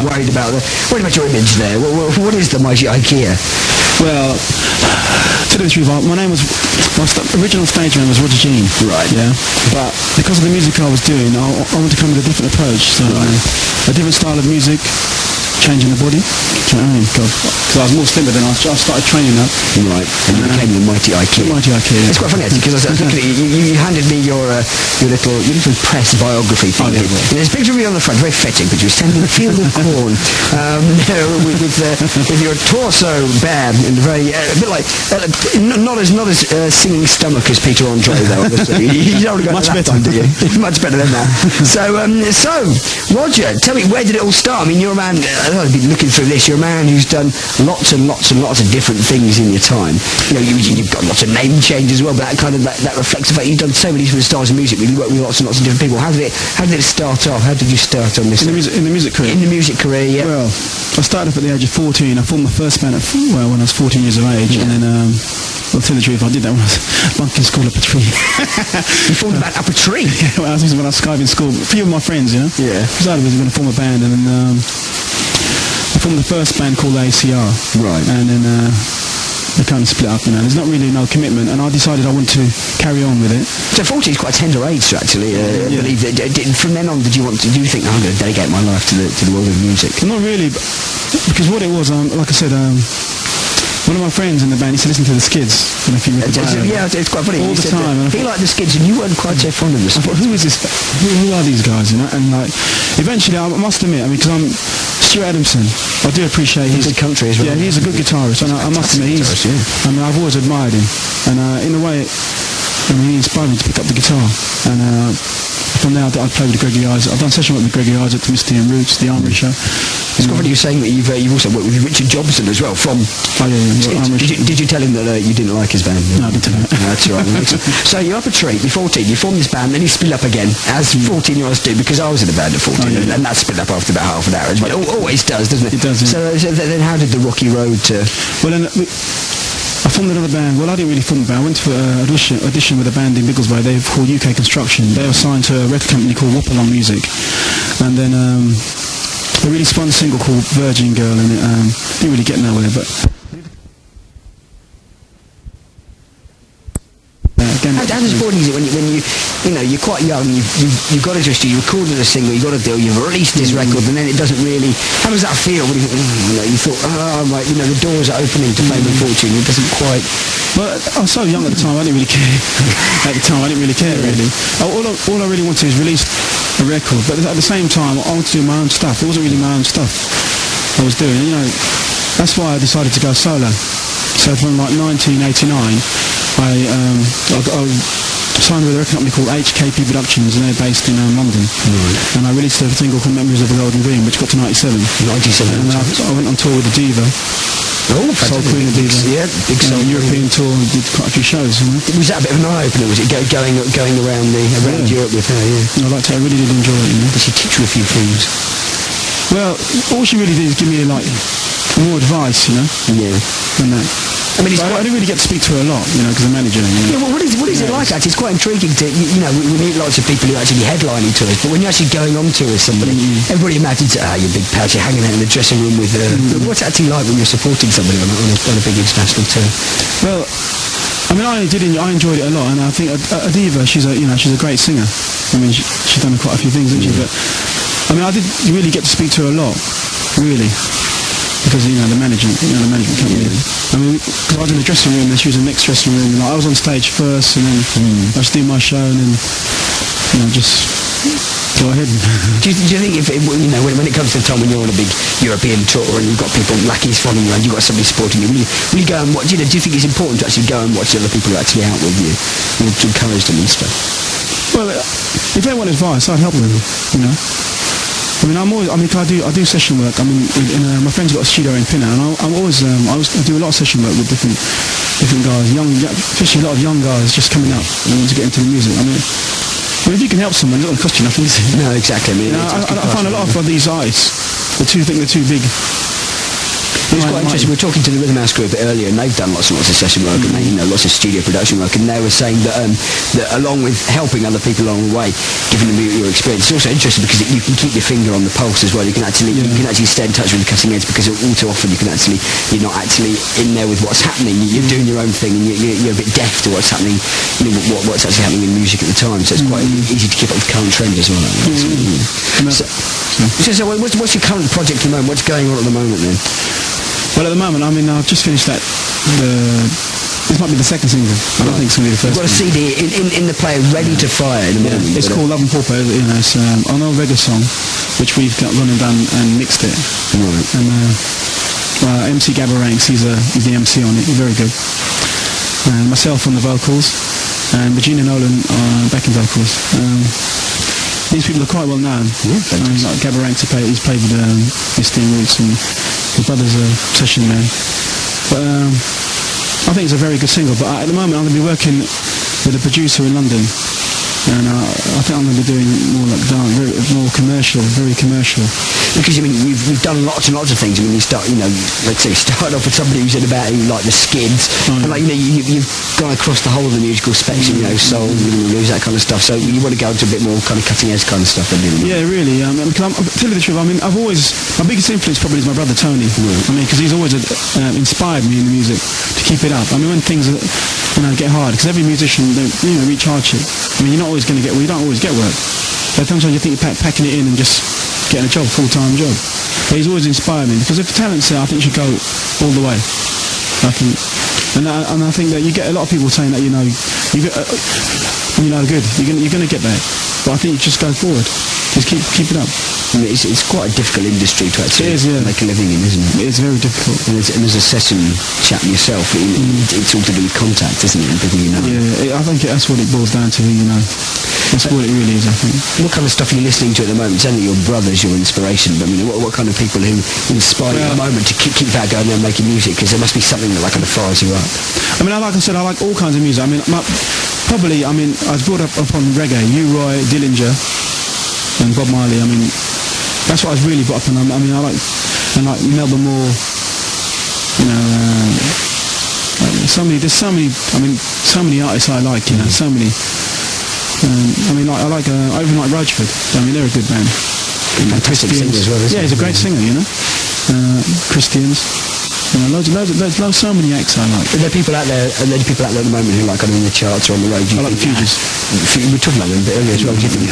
worried about your image there. What is the Mighty IKEA? Well, to tell you the truth, my name was, my original stage name was Roger Jean. Right. Yeah. But because of the music I was doing, I wanted to come with a different approach. So a different style of music, changing the body. Do you know what I mean? Because I was more slimmer than I started training up. Right. And you became the Mighty IKEA. The Mighty IKEA. It's quite funny actually, because I was looking at you handed me your little press biography thing. And there's a picture of you on the front, very fetching picture. You're standing in a field of corn with your torso bare and very a bit like not as singing stomach as Peter Andre though. Obviously, you don't want to go much to that better, time, do you? Much better than that. So Roger, tell me, where did it all start? I mean, you're a man. I've been looking through this. You're a man who's done lots and lots and lots of different things in your time. You know, you've got lots of name changes as well, but that reflects the fact you've done so many different styles of music. You work with lots and lots of different people. How did it start off? How did you start on this? In the music career. In the music career, yeah. Well, I started off at the age of 14. I formed my first band when I was 14 years of age, and then. Well, to tell the truth, I did that when I was bunking school up a tree. You formed a band up a tree? Yeah, when I was skiving school. A few of my friends, you know? Yeah. Decided we were going to form a band, and then I formed the first band called ACR. Right. And then they kind of split up, you know. There's not really no commitment, and I decided I wanted to carry on with it. So 40 is quite a tender age to actually believe that. From then on, did you think, I'm going to dedicate my life to the world of music? Not really, because what it was, like I said, one of my friends in the band used to listen to the Skids. And if you yeah, it's quite funny. All the time. And he liked the Skids, and you weren't quite so fond of the Skids. I thought, who is this? Who are these guys? You know? And like, eventually, I must admit, I mean, because I'm Stuart Adamson. I do appreciate he's good country as well. Yeah, he's a good guitarist, and I must admit, I mean, I've always admired him, and in a way, I mean, he inspired me to pick up the guitar, and from there I played with Gregory Isaac. I've done session work with Gregory Isaac, Misty and Roots, the Armory Show. It's quite funny you're saying that you've also worked with Richard Jobson as well from... Oh yeah. Did you tell him that you didn't like his band? No, I didn't tell him. No, that's all right. So you're up a tree, you're 14, you form this band, then you split up again, as 14-year-olds do, because I was in a band at 14, and that split up after about half an hour as well. It always does, doesn't it? It does, yeah. So then how did the rocky road to... Well, then... I formed another band. Well, I didn't really form a band. I went to audition with a band in Biggleswade. They were called UK Construction. They were signed to a record company called Whopalong Music. And then they really spun a single called Virgin Girl, and it didn't really get nowhere. But how disappointing is it when you're quite young, you've got into a studio, you recorded a single, you've got a deal, you've released this record, and then it doesn't really... How does that feel when you thought, right, the doors are opening to fame and fortune, it doesn't quite... Well, I was so young at the time, I didn't really care. At the time, I didn't really care, really. All I really wanted is release a record, but at the same time, I wanted to do my own stuff. It wasn't really my own stuff I was doing, that's why I decided to go solo. So from like 1989, I signed with a record company called HKP Productions, and they're based in London. Right. And I released a single called Memories of the Golden Dream, which got to 97. 97. And then I went on tour with the Diva. Oh, Soul Queen of Diva. Yeah, big European tour, and did quite a few shows. Was that a bit of an eye-opener? Was it going around Europe with her? Yeah. I really did enjoy it. Did she teach you a few things? Well, all she really did is give me more advice, Yeah. Than that. I mean, I didn't really get to speak to her a lot, because the manager. Yeah, well, what is it like? Actually, it's quite intriguing to we meet lots of people who are actually headlining tours, but when you're actually going on tour with somebody, everybody imagines you're big pals, you're hanging out in the dressing room with her. What's it actually like when you're supporting somebody on a big international tour? Well, I mean, I enjoyed it a lot, and I think Diva, she's a great singer. I mean, she's done quite a few things, hasn't she? But I mean, I did really get to speak to her a lot, really. Because the management company. I mean, because I was in the dressing room, and she was in the next dressing room. And I was on stage first, and then I was doing my show, and then just go ahead. Do you think when it comes to the time when you're on a big European tour and you've got people lackeys following you and you've got somebody supporting you, will you go and watch? Do you think it's important to actually go and watch the other people who are actually out with you, to encourage them and stuff? Well, if they want advice, I'd help them. I mean, I do session work. I mean, my friend's got a studio in Pinner, and I do a lot of session work with different guys, especially a lot of young guys just coming up and want to get into the music. I mean, if you can help someone, it's not going to cost you nothing, is it? No, exactly. I mean, I find a lot of these artists, they're too big. It was quite interesting. We were talking to the Rhythm House group a bit earlier, and they've done lots and lots of session work, and they, lots of studio production work, and they were saying that that along with helping other people along the way, giving them your experience, it's also interesting because you can keep your finger on the pulse as well. You can actually stay in touch with the cutting edge, because all too often you're not actually in there with what's happening. You're doing your own thing, and you're a bit deaf to what's happening, what's actually happening in music at the time. So it's quite easy to keep up with current trends as well. So what's your current project at the moment? What's going on at the moment then? Well, at the moment, I mean, I've just finished that. This might be the second single. I don't think it's going to be the first. You've got a CD in the player ready to fire in the moment. It's called Love and Pauper. It's an old reggae song, which we've gone and done and mixed it. Right. And MC Gabba Ranks, he's the MC on it. He's very good. And myself on the vocals, and Regina Nolan backing vocals. These people are quite well known. Like Gabba Ranks, he's played with Misty and Roots, and his brother's a session man. But I think it's a very good single. But at the moment, I'm going to be working with a producer in London, and I think I'm going to be doing more like more commercial, very commercial. Because you've done lots and lots of things. You start, let's say, start off with somebody who's in about like the Skids, and you've gone across the whole of the musical spectrum. Soul, blues, that kind of stuff. So you want to go into a bit more kind of cutting edge kind of stuff, don't you? Yeah, really. Because tell you the truth, I've always, my biggest influence probably is my brother Tony. Because he's always inspired me in the music to keep it up. When things get hard, because every musician reach hardship. You don't always get work. But sometimes you think you're packing it in and just getting a job, full-time job. But he's always inspired me, because if the talent's there, I think you should go all the way. I think, and I think that you get a lot of people saying that when you're good, you're going to get there. But I think you just go forward, just keep it up. It's quite a difficult industry to actually make a living in, isn't it? It's very difficult. And as a session chap yourself, it's all to do with contact, isn't it? And people Yeah, I think that's what it boils down to. That's what it really is, I think. What kind of stuff are you listening to at the moment? Certainly your brother's your inspiration, but what kind of people who inspire you at the moment to keep that going there and making music? Because there must be something that kind of fires you up. Like I said, I like all kinds of music. I was brought up upon reggae. Roy, Dillinger, and Bob Marley. That's what I was really brought up on. I like Melbourne Moore. So many artists I like. So many. I even like Roachford. They're a good band. Fantastic singer as well, isn't he? Yeah, he's a great singer. Christians. Loads, so many acts I like. Are there people out there at the moment who are kind of in the charts or on the road? I like the Fugees. We were talking about them a bit earlier as well. Do you think,